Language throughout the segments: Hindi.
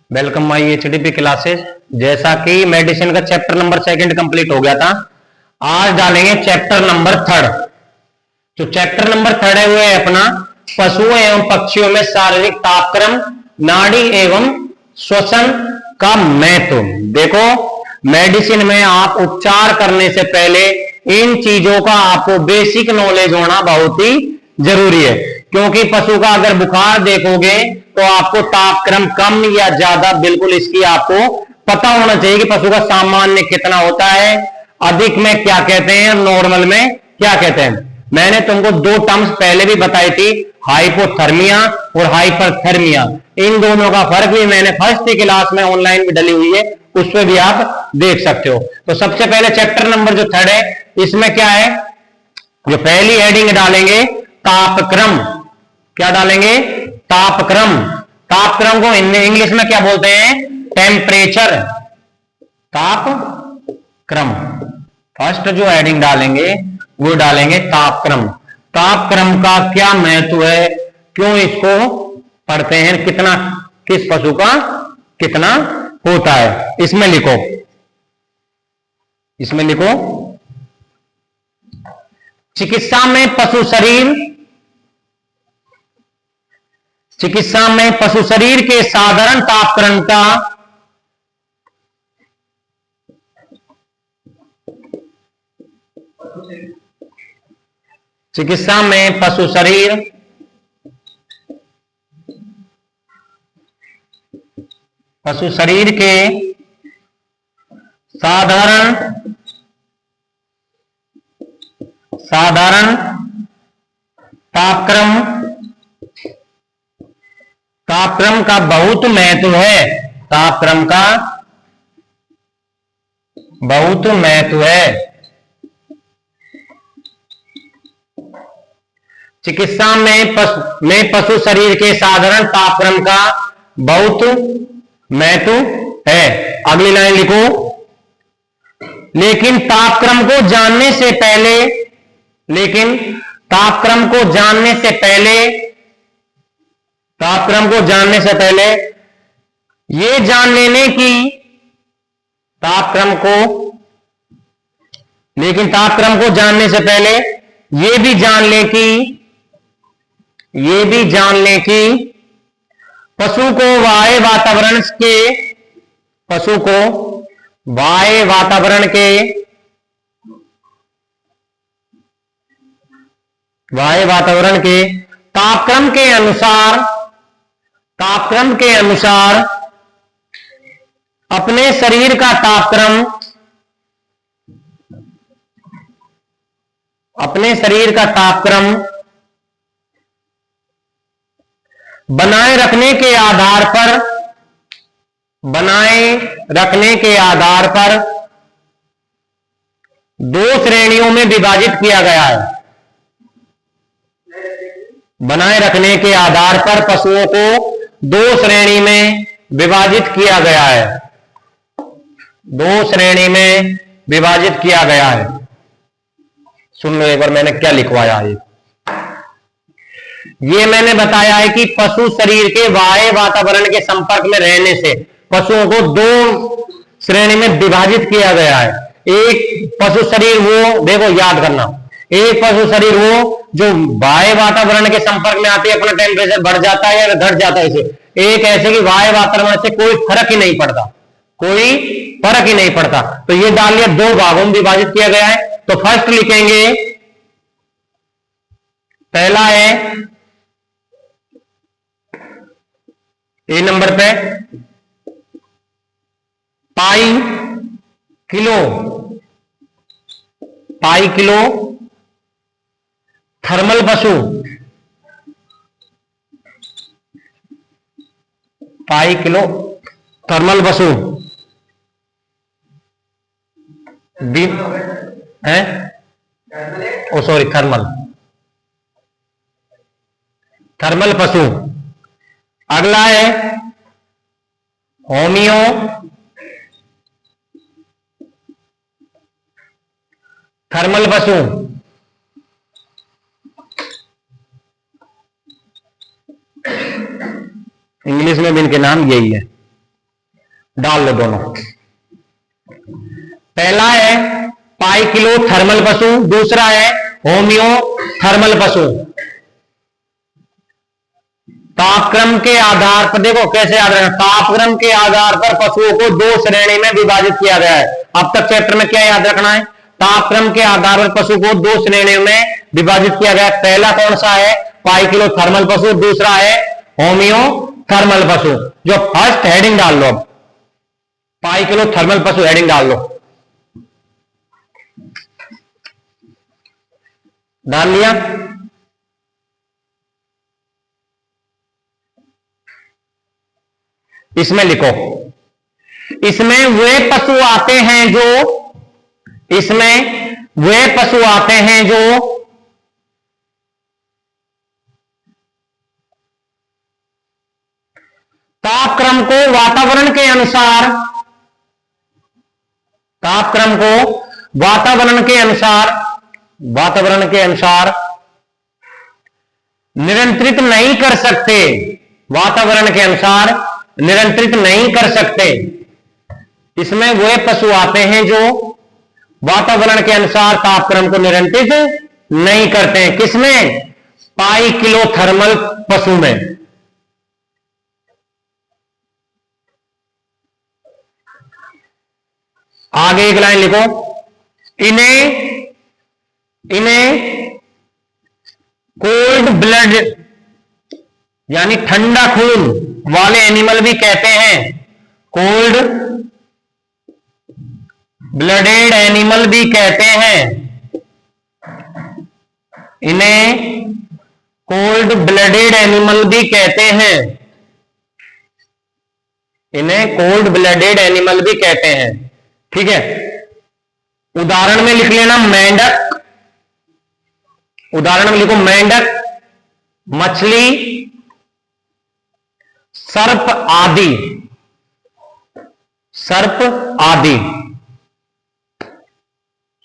Welcome my HDP classes. जैसा कि मेडिसिन का चैप्टर नंबर 2 कंप्लीट हो गया था, आज डालेंगे चैप्टर नंबर 3। तो चैप्टर नंबर 3 है वो है अपना पशुओं एवं पक्षियों में शारीरिक तापक्रम, नाड़ी एवं श्वसन का महत्व। देखो, मेडिसिन में आप उपचार करने से पहले इन चीजों का आपको बेसिक नॉलेज होना बहुत ही जरूरी है, क्योंकि पशु का अगर बुखार देखोगे तो आपको तापक्रम कम या ज्यादा बिल्कुल इसकी आपको पता होना चाहिए कि पशु का सामान्य कितना होता है, अधिक में क्या कहते हैं, नॉर्मल में क्या कहते हैं। मैंने तुमको 2 टर्म्स पहले भी बताई थी, हाइपोथर्मिया और हाइपरथर्मिया। इन दोनों का फर्क भी मैंने फर्स्ट क्लास में ऑनलाइन भी डली हुई है, उस पर भी आप देख सकते हो। तो सबसे पहले चैप्टर नंबर जो 3 है, इसमें क्या है, जो पहली हेडिंग डालेंगे तापक्रम। क्या डालेंगे? तापक्रम। तापक्रम को इंग्लिश में क्या बोलते हैं? टेम्परेचर। तापक्रम फर्स्ट जो हेडिंग डालेंगे वो डालेंगे तापक्रम। तापक्रम का क्या महत्व है, क्यों इसको पढ़ते हैं, कितना किस पशु का कितना होता है, इसमें लिखो। इसमें लिखो, चिकित्सा में पशु शरीर, चिकित्सा में पशु शरीर के साधारण तापक्रम का चिकित्सा में पशु शरीर के साधारण तापक्रम का बहुत महत्व है। तापक्रम का बहुत महत्व है। चिकित्सा में पशु शरीर के साधारण तापक्रम का बहुत महत्व है। अगली लाइन लिखो, लेकिन तापक्रम को जानने से पहले ये जान लेने की तापक्रम को जानने से पहले ये भी जान ले कि पशु को बाह्य वातावरण के तापक्रम के अनुसार अपने शरीर का तापक्रम बनाए रखने के आधार पर 2 श्रेणियों में विभाजित किया गया है। बनाए रखने के आधार पर पशुओं को 2 श्रेणी में विभाजित किया गया है। 2 श्रेणी में विभाजित किया गया है। सुन लो एक बार मैंने क्या लिखवाया है। ये मैंने बताया है कि पशु शरीर के बाह्य वातावरण के संपर्क में रहने से पशुओं को 2 श्रेणी में विभाजित किया गया है। एक पशु शरीर वो, देखो याद करना, एक पशु शरीर वो जो बाह्य वातावरण के संपर्क में आते हैं, अपना टेम्परेचर बढ़ जाता है या घट जाता है। इसे एक ऐसे कि बाह्य वातावरण से कोई फर्क ही नहीं पड़ता, तो ये डाल लिया, 2 भागों में विभाजित किया गया है। तो फर्स्ट लिखेंगे, पहला है ए नंबर पे पाई किलो थर्मल पशु, पाई किलो थर्मल पशु है, ओ सॉरी, थर्मल पशु। अगला है होमियो थर्मल पशु। इंग्लिश में भी इनके नाम यही है। डाल लो दोनों। पहला है पाई किलो थर्मल पशु, दूसरा है होमियो थर्मल पशु। तापक्रम के आधार पर देखो कैसे याद रखना, तापक्रम के आधार पर पशुओं को दो श्रेणी में विभाजित किया गया है। अब तक चैप्टर में क्या याद रखना है, तापक्रम के आधार पर पशु को दो श्रेणियों में विभाजित किया गया है। पहला कौन सा है, पाई किलो थर्मल पशु, दूसरा है होमियो थर्मल पशु। जो फर्स्ट हेडिंग डाल लो, अब पाई किलो थर्मल पशु हेडिंग डाल लो। डाल लिया। इसमें लिखो, इसमें वे पशु आते हैं जो, इसमें वे पशु आते हैं जो तापक्रम को वातावरण के अनुसार, तापक्रम को वातावरण के अनुसार, वातावरण के अनुसार नियंत्रित नहीं कर सकते, वातावरण के अनुसार नियंत्रित नहीं कर सकते। इसमें वे पशु आते हैं जो वातावरण के अनुसार तापक्रम को नियंत्रित नहीं करते हैं। किसमें, पाई किलो थर्मल पशु में। आगे एक लाइन लिखो, इन्हें कोल्ड ब्लड यानी ठंडा खून वाले एनिमल भी कहते हैं, कोल्ड ब्लडेड एनिमल भी कहते हैं। इन्हें कोल्ड ब्लडेड एनिमल भी कहते हैं, इन्हें कोल्ड ब्लडेड एनिमल भी कहते हैं। ठीक है, उदाहरण में लिख लेना मेंढक, उदाहरण में लिखो मेंढक, मछली, सर्प आदि, सर्प आदि।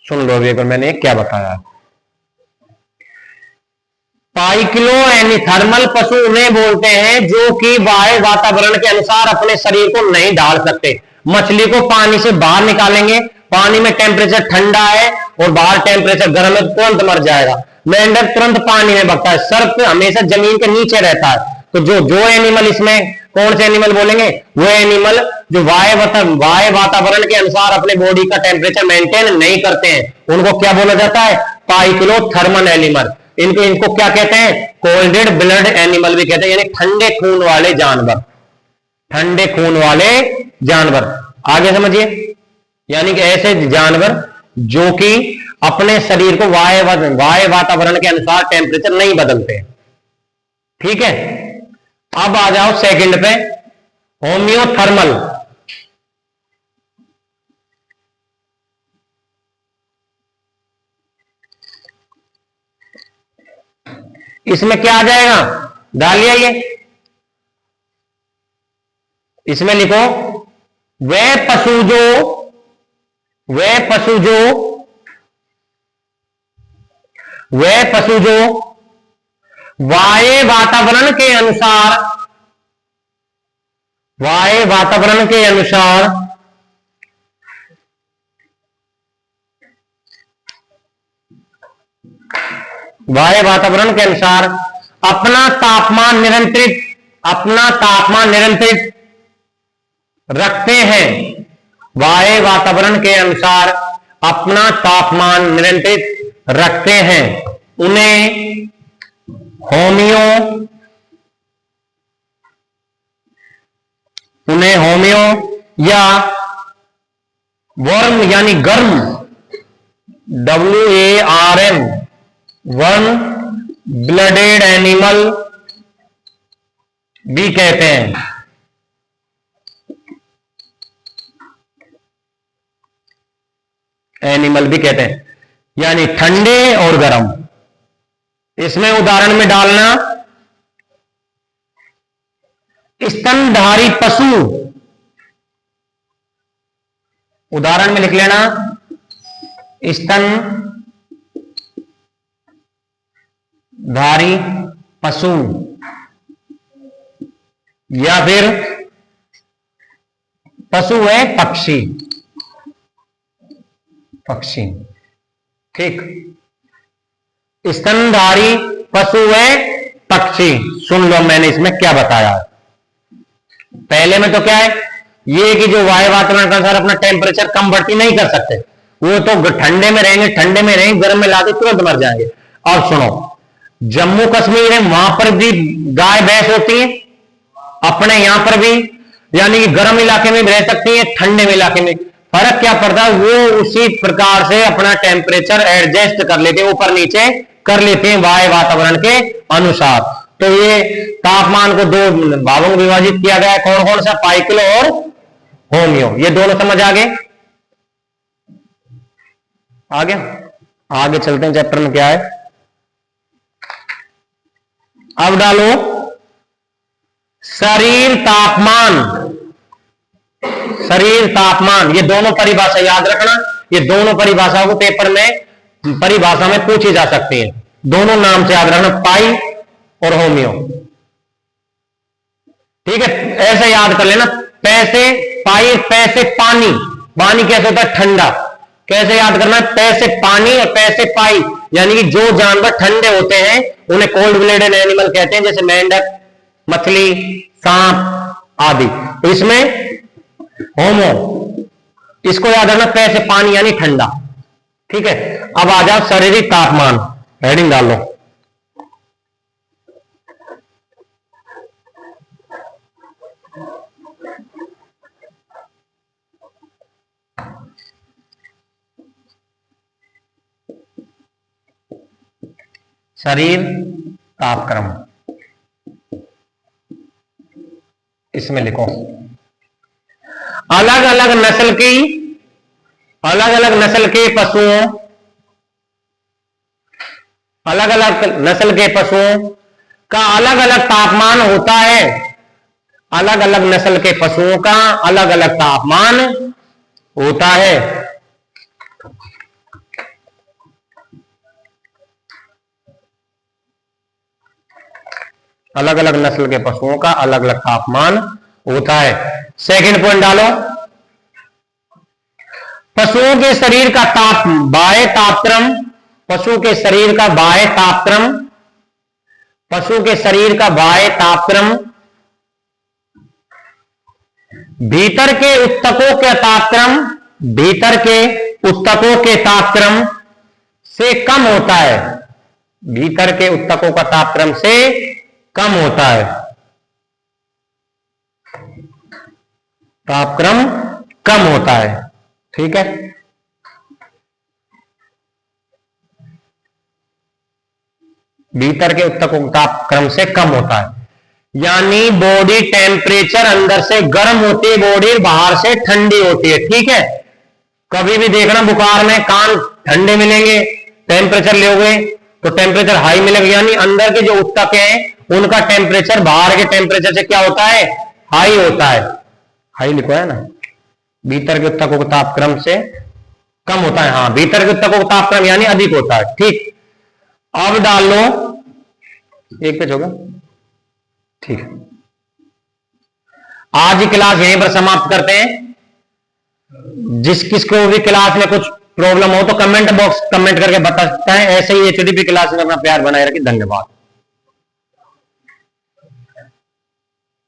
सुन लो अभी एक बार मैंने क्या बताया। पाई किलो यानी थर्मल पशु उन्हें बोलते हैं जो कि बाह्य वातावरण के अनुसार अपने शरीर को नहीं ढाल सकते। मछली को पानी से बाहर निकालेंगे, पानी में टेम्परेचर ठंडा है और बाहर टेम्परेचर गर्म है, तुरंत मर जाएगा। मेंढक तुरंत पानी में बगता है, सर्प हमेशा जमीन के नीचे रहता है। तो जो एनिमल, इसमें कौन से एनिमल बोलेंगे, वो एनिमल जो वायु वातावरण के अनुसार अपने बॉडी का टेम्परेचर मेंटेन नहीं करते हैं, उनको क्या बोला जाता है, पाई किलो थर्मल एनिमल। इनको क्या कहते हैं, कोल्डेड ब्लड एनिमल भी कहते हैं, यानी ठंडे खून वाले जानवर, ठंडे खून वाले जानवर। आगे समझिए, यानी कि ऐसे जानवर जो कि अपने शरीर को वायु वातावरण के अनुसार टेम्परेचर नहीं बदलते। ठीक है, अब आ जाओ सेकंड पे, होमियोथर्मल। इसमें क्या आ जाएगा, डालिए ये, इसमें लिखो वह पशु जो, वह पशु जो, वह पशु जो वायु वातावरण के अनुसार, वायु वातावरण के अनुसार वायु वातावरण के अनुसार अपना तापमान नियंत्रित, अपना तापमान नियंत्रित रखते हैं। वायु वातावरण के अनुसार अपना तापमान नियंत्रित रखते हैं, उन्हें होमियो या वर्म यानी गर्म, WARM, वर्म ब्लडेड एनिमल भी कहते हैं। एनिमल भी कहते हैं, यानी ठंडे और गर्म। इसमें उदाहरण में डालना स्तनधारी पशु, उदाहरण में लिख लेना स्तनधारी पशु, या फिर पशु है पक्षी, पक्षी, ठीक। स्तनधारी पशु है पक्षी। सुन लो मैंने इसमें क्या बताया। पहले में तो क्या है, ये कि जो वायु वातावरण का अनुसार अपना टेम्परेचर कम बढ़ती नहीं कर सकते, वो तो ठंडे में रहेंगे, ठंडे में रहेंगे, गर्म में लाते तुरंत मर जाएंगे। और सुनो, जम्मू कश्मीर है, वहां पर भी गाय भैंस होती है, अपने यहां पर भी, यानी कि गर्म इलाके में भी रह सकती है, ठंडे में इलाके में। फर्क क्या पड़ता है, वो उसी प्रकार से अपना टेम्परेचर एडजस्ट कर लेते हैं, ऊपर नीचे कर लेते हैं वायु वातावरण के अनुसार। तो ये तापमान को दो भागों में विभाजित किया गया है, कौन कौन सा, पाइकिलो और होमियो। ये दोनों समझ आ गए। आगे चलते हैं, चैप्टर में क्या है। अब डालो शरीर तापमान, शरीर तापमान, ये दोनों परिभाषा याद रखना। ये दोनों परिभाषाओं को पेपर में परिभाषा में पूछी जा सकती है, दोनों नाम से याद रखना, पाई और होमियो, ठीक है। ऐसे याद कर लेना, पैसे पाई, पैसे पानी, पानी कैसे होता है, ठंडा। कैसे याद करना है, पैसे पानी और पैसे पाई, यानी कि जो जानवर ठंडे होते हैं उन्हें कोल्ड ब्लडेड एनिमल कहते हैं, जैसे मेंढक, मछली, सांप आदि। तो इसमें होमो, इसको याद रखना, पैसे पानी यानी ठंडा, ठीक है। अब आ जाओ शारीरिक तापमान, हेडिंग डाल लो। शरीर तापक्रम, इसमें लिखो अलग अलग नस्ल के पशुओं, अलग अलग नस्ल के पशुओं का अलग अलग तापमान होता है। अलग अलग नस्ल के पशुओं का अलग अलग तापमान होता है। अलग अलग नस्ल के पशुओं का अलग अलग तापमान होता है। सेकंड पॉइंट डालो, पशुओं के शरीर का बाह्य तापक्रम, पशु के शरीर का बाह्य तापक्रम, पशु के शरीर का बाह्य तापक्रम भीतर के ऊतकों के तापक्रम, भीतर के ऊतकों के तापक्रम से कम होता है। भीतर के ऊतकों का तापक्रम से कम होता है, तापक्रम कम होता है, ठीक है। भीतर के ऊतकों का तापक्रम से कम होता है, यानी बॉडी टेम्परेचर अंदर से गर्म होती है, बॉडी बाहर से ठंडी होती है, ठीक है। कभी भी देखना बुखार में कान ठंडे मिलेंगे, टेम्परेचर लोगे तो टेम्परेचर हाई मिलेगा, यानी अंदर के जो ऊतक हैं उनका टेम्परेचर बाहर के टेम्परेचर से क्या होता है, हाई होता है। हाई लिखो है ना, भीतर के ऊतकों के तापक्रम से कम होता है। हाँ, भीतर के ऊतकों का तापक्रम यानी अधिक होता है, ठीक। अब डाल लो, एक पेज होगा, ठीक है। आज की क्लास यहीं पर समाप्त करते हैं। जिस किसको भी क्लास में कुछ प्रॉब्लम हो तो कमेंट बॉक्स कमेंट करके बता सकता है। ऐसे ही एचडीपी क्लास में अपना प्यार बनाए रखिए। धन्यवाद।